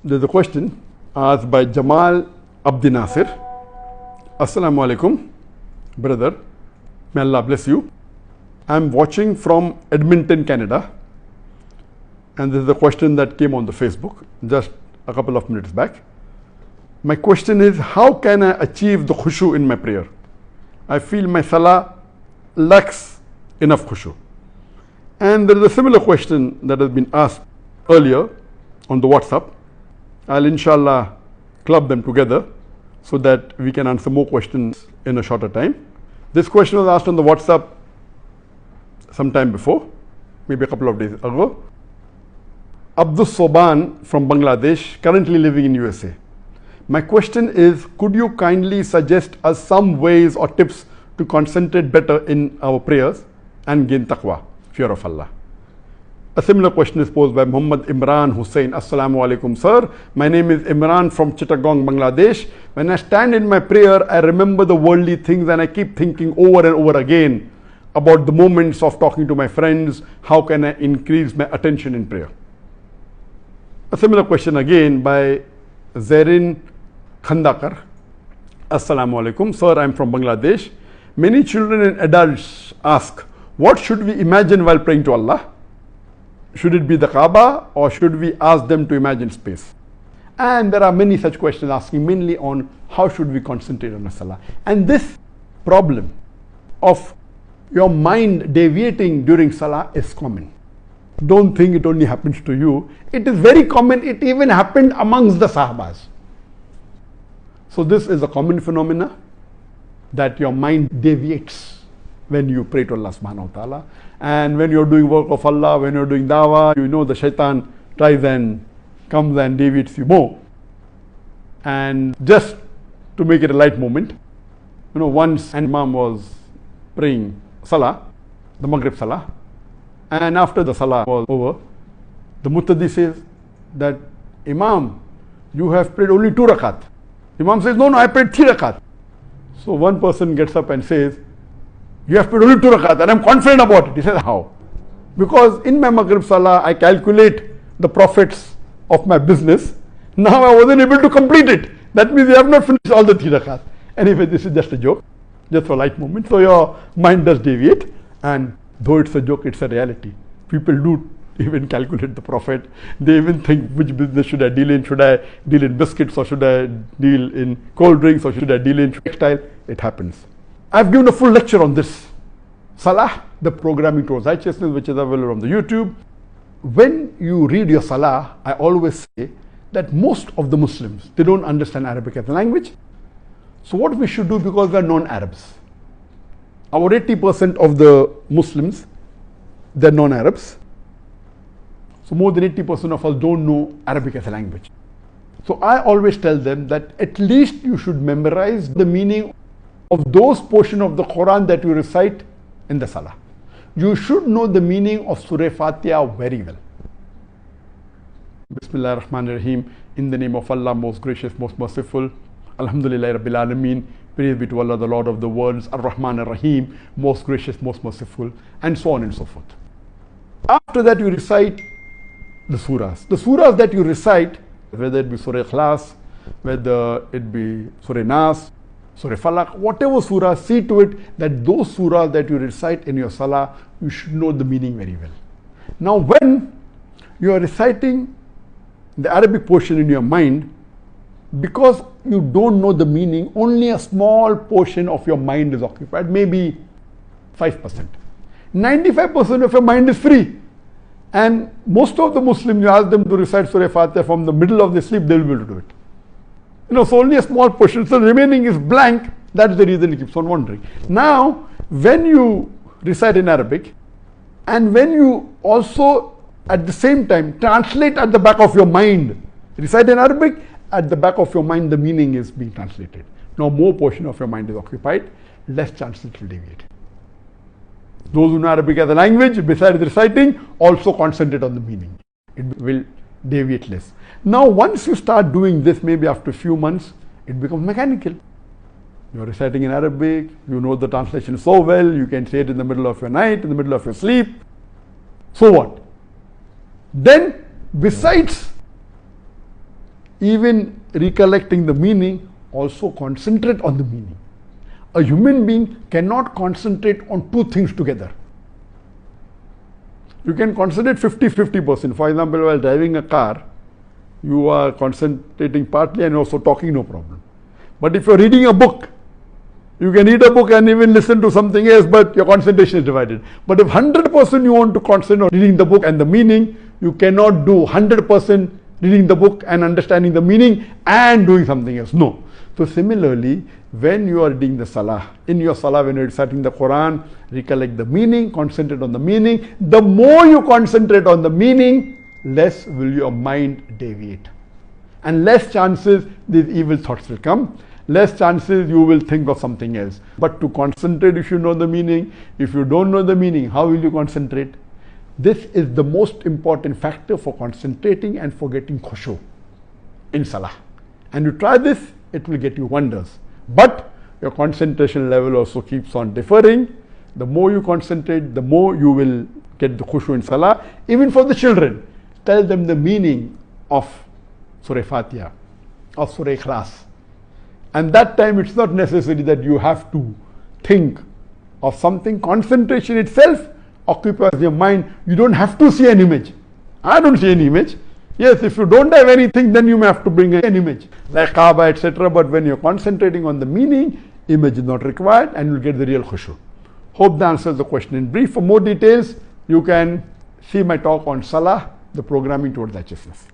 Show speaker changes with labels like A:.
A: There's a question asked by Jamal Abdi Nasir. Assalamu alaikum, brother. May Allah bless you. I'm watching from Edmonton, Canada. And this is a question that came on the Facebook just a couple of minutes back. My question is, how can I achieve the Khushoo in my prayer? I feel my Salaah lacks enough Khushoo. And there is a similar question that has been asked earlier on the WhatsApp. I'll inshallah club them together so that we can answer more questions in a shorter time. This question was asked on the WhatsApp some time before, maybe a couple of days ago. Abdul Soban from Bangladesh, currently living in USA. My question is, could you kindly suggest us some ways or tips to concentrate better in our prayers and gain taqwa, fear of Allah? A similar question is posed by Muhammad Imran Hussain. Assalamu alaikum, sir. My name is Imran from Chittagong, Bangladesh. When I stand in my prayer, I remember the worldly things and I keep thinking over and over again about the moments of talking to my friends. How can I increase my attention in prayer? A similar question again by Zarin Khandakar. Assalamu alaikum, sir. I'm from Bangladesh. Many children and adults ask, what should we imagine while praying to Allah? Should it be the Kaaba or should we ask them to imagine space? And there are many such questions asking mainly on how should we concentrate on the Salah. And this problem of your mind deviating during Salah is common. Don't think it only happens to you. It is very common. It even happened amongst the Sahabas. So this is a common phenomena that your mind deviates when you pray to Allah subhanahu wa ta'ala. And when you're doing work of Allah, when you're doing dawah, you know the shaitan tries and comes and deviates you more. And just to make it a light moment, once an Imam was praying Salaah, the Maghrib Salaah, and after the Salaah was over, the Muqtadi says that, Imam, you have prayed only 2 rakat. Imam says, no, I prayed 3 rakat. So one person gets up and says, you have prayed only 2 rakat and I'm confident about it. He says, how? Because in my Maghrib Salah, I calculate the profits of my business. Now I wasn't able to complete it. That means you have not finished all the 3 rakat. Anyway, this is just a joke, just for a light moment. So your mind does deviate, and though it's a joke, it's a reality. People do even calculate the profit. They even think, which business should I deal in? Should I deal in biscuits, or should I deal in cold drinks, or should I deal in textile? It happens. I've given a full lecture on this. Salaah, the programming towards righteousness, which is available on the YouTube. When you read your Salaah, I always say that most of the Muslims, they don't understand Arabic as a language. So what we should do, because we are non-Arabs, our 80% of the Muslims, they're non-Arabs. So more than 80% of us don't know Arabic as a language. So I always tell them that at least you should memorize the meaning of those portions of the Quran that you recite in the Salah. You should know the meaning of Surah Fatiha very well. Bismillah ar-Rahman ar-Rahim. In the name of Allah, most gracious, most merciful. Alhamdulillah Rabbil Alameen. Praise be to Allah, the Lord of the worlds. Ar-Rahman ar-Rahim. Most gracious, most merciful. And so on and so forth. After that, you recite the surahs. The surahs that you recite, whether it be Surah Ikhlas, whether it be Surah Nas, Surah Falaq, whatever surah, see to it that those surahs that you recite in your Salah, you should know the meaning very well. Now when you are reciting the Arabic portion in your mind, because you don't know the meaning, only a small portion of your mind is occupied, maybe 5%. 95% of your mind is free. And most of the Muslims, you ask them to recite Surah Fatiha from the middle of the sleep, they will be able to do it. So only a small portion, so the remaining is blank. That's the reason it keeps on wandering. Now, when you recite in Arabic, and when you also at the same time translate at the back of your mind, recite in Arabic, at the back of your mind the meaning is being translated. Now more portion of your mind is occupied, less chance it will deviate. Those who know Arabic as a language, besides reciting, also concentrate on the meaning. It will deviate less. Now once you start doing this, maybe after a few months, it becomes mechanical. You're reciting in Arabic, you know the translation so well, you can say it in the middle of your night, in the middle of your sleep. So what? Then, besides even recollecting the meaning, also concentrate on the meaning. A human being cannot concentrate on two things together. You can concentrate 50-50%. For example, while driving a car, you are concentrating partly and also talking, no problem. But if you're reading a book, you can read a book and even listen to something else, but your concentration is divided. But if 100% you want to concentrate on reading the book and the meaning, you cannot do 100% reading the book and understanding the meaning and doing something else. No. So similarly, when you are reading the Salaah, in your Salaah, when you are reciting the Quran, recollect the meaning, concentrate on the meaning. The more you concentrate on the meaning, less will your mind deviate. And less chances these evil thoughts will come. Less chances you will think of something else. But to concentrate, you should know the meaning. If you don't know the meaning, how will you concentrate? This is the most important factor for concentrating and for getting Khushoo in Salah. And you try this, it will get you wonders. But your concentration level also keeps on differing. The more you concentrate, the more you will get the Khushoo in Salah. Even for the children, tell them the meaning of Surah Fatiha, of Surah Ikhlas. And that time it's not necessary that you have to think of something. Concentration itself occupies your mind. You don't have to see an image. I don't see any image. Yes, if you don't have anything, then you may have to bring an image like Kaaba, etc. But when you're concentrating on the meaning, image is not required and you'll get the real Khushoo. Hope that answers the question in brief. For more details, you can see my talk on Salaah, the programming towards righteousness.